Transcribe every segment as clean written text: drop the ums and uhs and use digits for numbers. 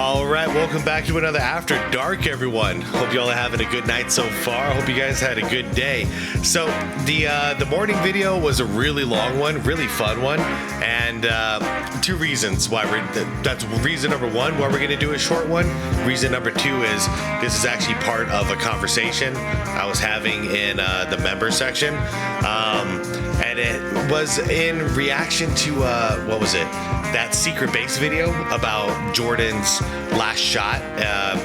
All right, welcome back to another After Dark, everyone. Hope you all are having a good night so far. Hope you guys had a good day. So the morning video was a really long one, really fun one, and two reasons why that's reason number one why we're going to do a short one. Reason number two is this is actually part of a conversation I was having in the member section, and it was in reaction to what was it? That secret base video about Jordan's last shot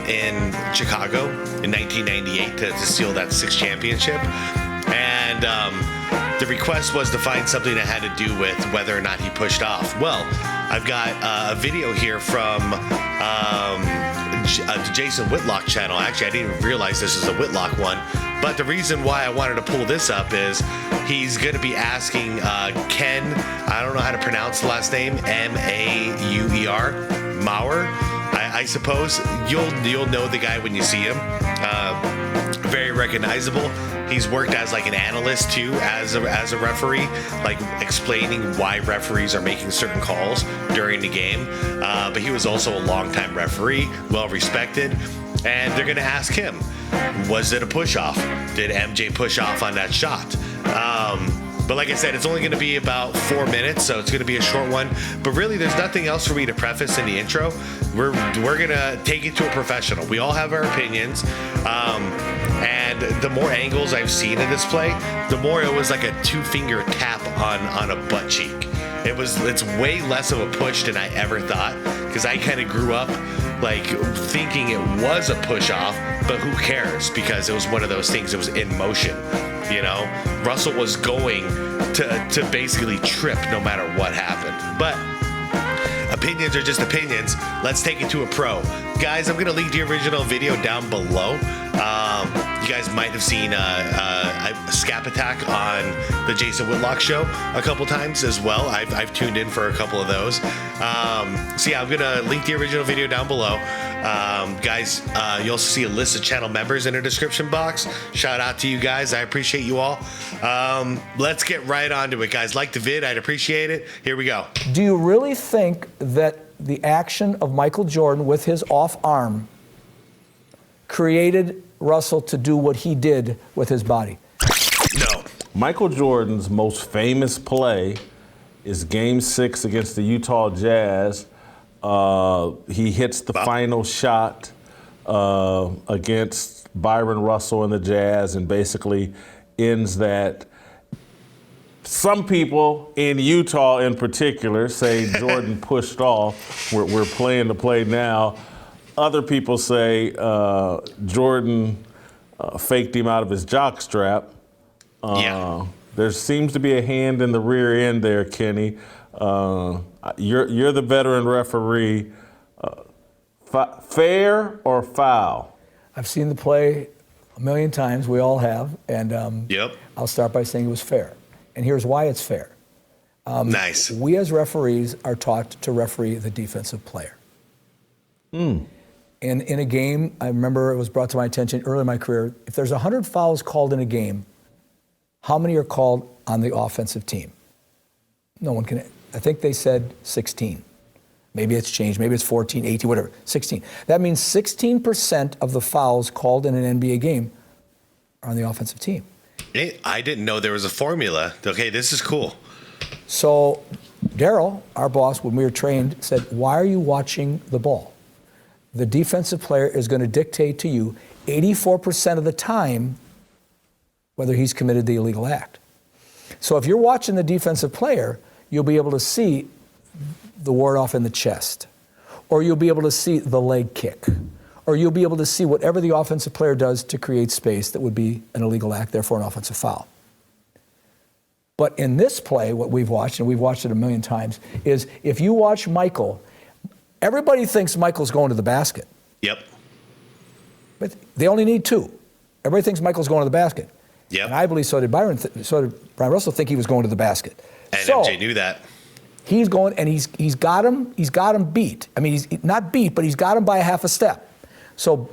in Chicago in 1998 to steal that 6th championship. And the request was to find something that had to do with whether or not he pushed off. Well, I've got a video here from the Jason Whitlock channel. Actually, I didn't even realize this is a Whitlock one. But the reason why I wanted to pull this up is he's going to be asking Ken, I don't know how to pronounce the last name, M-A-U-E-R, Maurer, I suppose. You'll know the guy when you see him. Very recognizable. He's worked as like an analyst too, as a referee, like explaining why referees are making certain calls during the game. But he was also a longtime referee, well respected. And they're going to ask him, was it a push-off? Did MJ push off on that shot? But like I said, it's only going to be about 4 minutes, so it's going to be a short one. But really, there's nothing else for me to preface in the intro. We're going to take it to a professional. We all have our opinions. And the more angles I've seen in this play, the more it was like a 2-finger tap on a butt cheek. It's way less of a push than I ever thought, because I kind of grew up like thinking it was a push off, but who cares, because it was one of those things that was in motion. You know, Russell was going to basically trip no matter what happened. But opinions are just opinions. Let's take it to a pro. Guys, I'm going to link the original video down below. You guys might have seen SxADk on the Jason Whitlock show a couple times as well. I've tuned in for a couple of those. So yeah, I'm going to link the original video down below. Guys, you also see a list of channel members in the description box. Shout out to you guys. I appreciate you all. Let's get right on to it, guys. Like the vid. I'd appreciate it. Here we go. Do you really think that the action of Michael Jordan with his off arm created Russell to do what he did with his body? No. Michael Jordan's most famous play is Game 6 against the Utah Jazz. He hits the final shot against Byron Russell and the Jazz and basically ends that. Some people in Utah in particular say Jordan pushed off. We're playing the play now. Other people say Jordan faked him out of his jockstrap. Yeah. There seems to be a hand in the rear end there, Kenny. You're the veteran referee. Fair or foul? I've seen the play a million times. We all have. And Yep. I'll start by saying it was fair. And here's why it's fair. Nice. We as referees are taught to referee the defensive player. And in a game, I remember it was brought to my attention early in my career, if there's 100 fouls called in a game, how many are called on the offensive team? No one can. I think they said 16. Maybe it's changed. Maybe it's 14, 18, whatever, 16. That means 16% of the fouls called in an NBA game are on the offensive team. I didn't know there was a formula. Okay, this is cool. So Daryl, our boss, when we were trained, said, why are you watching the ball? The defensive player is going to dictate to you 84% of the time whether he's committed the illegal act. So if you're watching the defensive player, you'll be able to see the ward off in the chest, or you'll be able to see the leg kick, or you'll be able to see whatever the offensive player does to create space that would be an illegal act, therefore an offensive foul. But in this play, what we've watched, and we've watched it a million times, is if you watch Michael, everybody thinks Michael's going to the basket. Yep. But they only need two. Everybody thinks Michael's going to the basket. Yep. And I believe so did Byron Russell think he was going to the basket. And so, MJ knew that. He's going, and he's got him beat. I mean, he's not beat, but he's got him by a half a step. So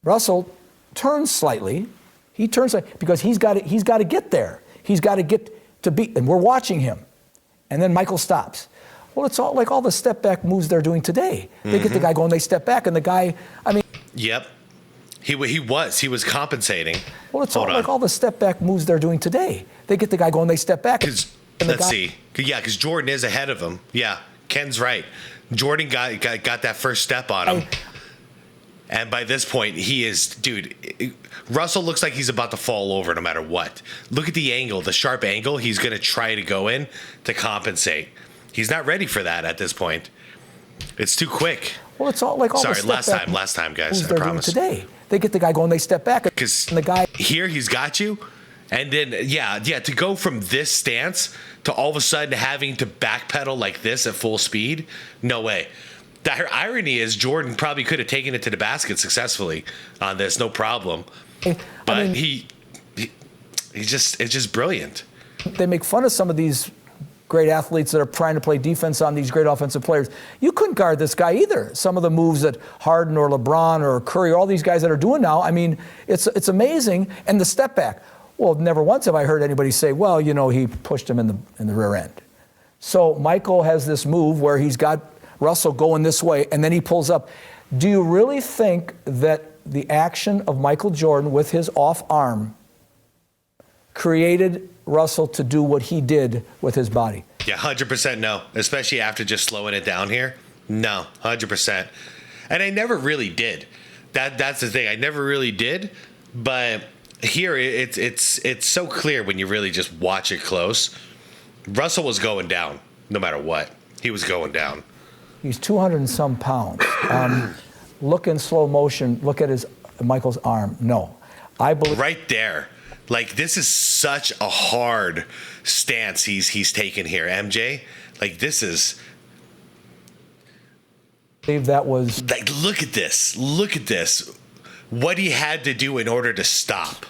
Russell turns slightly. He turns because he's got to get there. He's got to get to beat, and we're watching him. And then Michael stops. Well, it's all like all the step back moves they're doing today. They get the guy going, they step back, and the guy, I mean. Yep. He was compensating. Well, it's all like all the step back moves they're doing today. They get the guy going, they step back. Let's see. Yeah, because Jordan is ahead of him. Yeah, Ken's right. Jordan got that first step on him. And by this point, he is, dude, Russell looks like he's about to fall over no matter what. Look at the angle, the sharp angle he's going to try to go in to compensate. He's not ready for that at this point. It's too quick. Well, it's all like all Sorry, the step last time, guys. they're I promise. Doing today. They get the guy going, they step back. Because the guy here, he's got you. And then, to go from this stance to all of a sudden having to backpedal like this at full speed, no way. The irony is Jordan probably could have taken it to the basket successfully on this, no problem. But it's just brilliant. They make fun of some of these great athletes that are trying to play defense on these great offensive players. You couldn't guard this guy either. Some of the moves that Harden or LeBron or Curry, all these guys that are doing now, I mean, it's amazing. And the step back. Well, never once have I heard anybody say, well, you know, he pushed him in the rear end. So Michael has this move where he's got Russell going this way, and then he pulls up. Do you really think that the action of Michael Jordan with his off arm created Russell to do what he did with his body? Yeah, 100% no, especially after just slowing it down here. No, 100%. And I never really did. That's the thing. I never really did, but here it's so clear when you really just watch it close. Russell was going down no matter what. He was going down. He's 200 and some pounds. Look in slow motion. Look at Michael's arm. No, I believe right there. Like, this is such a hard stance he's taken here, MJ. Like, this is. I believe that was. Like, look at this. Look at this. What he had to do in order to stop.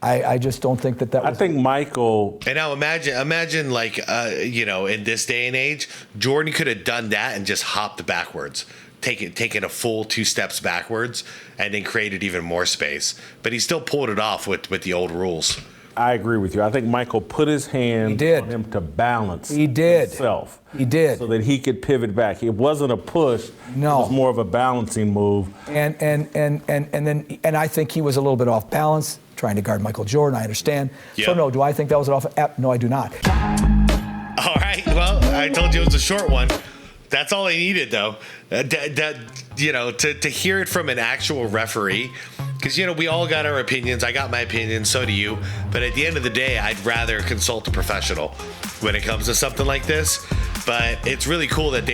I just don't think that was. I think Michael. And now imagine like, in this day and age, Jordan could have done that and just hopped backwards, taken a full 2 steps backwards, and then created even more space. But he still pulled it off with the old rules. I agree with you. I think Michael put his hand on him to balance himself. He did. So that he could pivot back. It wasn't a push. No. It was more of a balancing move. And I think he was a little bit off balance, trying to guard Michael Jordan. I understand. Yep. So no, do I think that was an off? No, I do not. All right. Well, I told you it was a short one. That's all I needed, though. To hear it from an actual referee, because we all got our opinions. I got my opinion, so do you. But at the end of the day, I'd rather consult a professional when it comes to something like this. But it's really cool that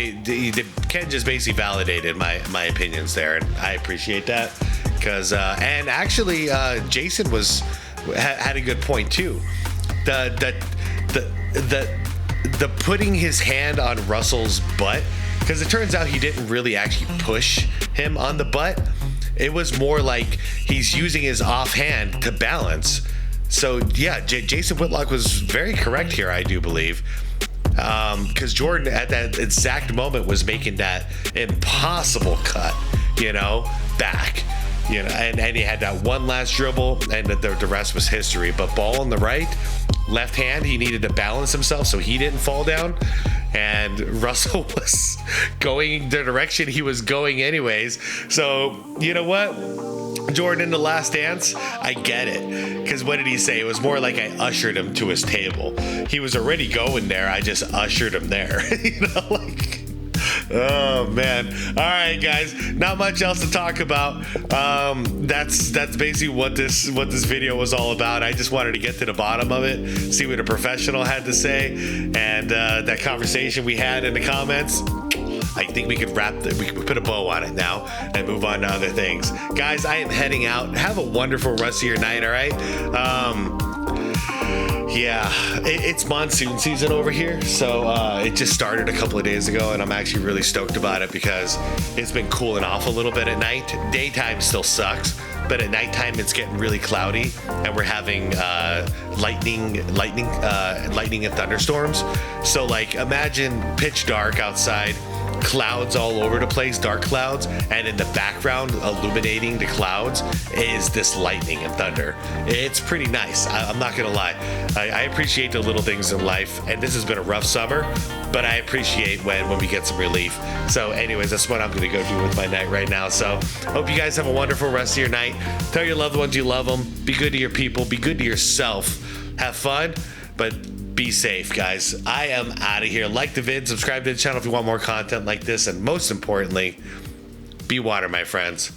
Ken just basically validated my opinions there, and I appreciate that. Because and actually, Jason had a good point too. The putting his hand on Russell's butt, because it turns out he didn't really actually push him on the butt. It was more like he's using his offhand to balance. So yeah, Jason Whitlock was very correct here, I do believe. Because Jordan at that exact moment was making that impossible cut, back. And he had that one last dribble, and the rest was history. But ball on the right, left hand, he needed to balance himself so he didn't fall down. And Russell was going the direction he was going anyways. So, you know what? Jordan in The Last Dance, I get it. Because what did he say? It was more like I ushered him to his table. He was already going there. I just ushered him there. Oh man. All right, guys, not much else to talk about. That's basically what this video was all about. I just wanted to get to the bottom of it, see what a professional had to say, and that conversation we had in the comments. I think we could put a bow on it now and move on to other things. Guys, I am heading out. Have a wonderful rest of your night, all right? Yeah, it's monsoon season over here, so it just started a couple of days ago, and I'm actually really stoked about it because it's been cooling off a little bit at night. Daytime still sucks, but at nighttime it's getting really cloudy, and we're having lightning and thunderstorms. So like imagine pitch dark outside, clouds all over the place, dark clouds, and in the background illuminating the clouds is this lightning and thunder. It's pretty nice. I'm not gonna lie. I appreciate the little things in life, and this has been a rough summer, but I appreciate when we get some relief. So anyways, that's what I'm gonna go do with my night right now. So hope you guys have a wonderful rest of your night. Tell your loved ones you love them. Be good to your people. Be good to yourself. Have fun, but be safe, guys. I am out of here. Like the vid, subscribe to the channel if you want more content like this, and most importantly, be water, my friends.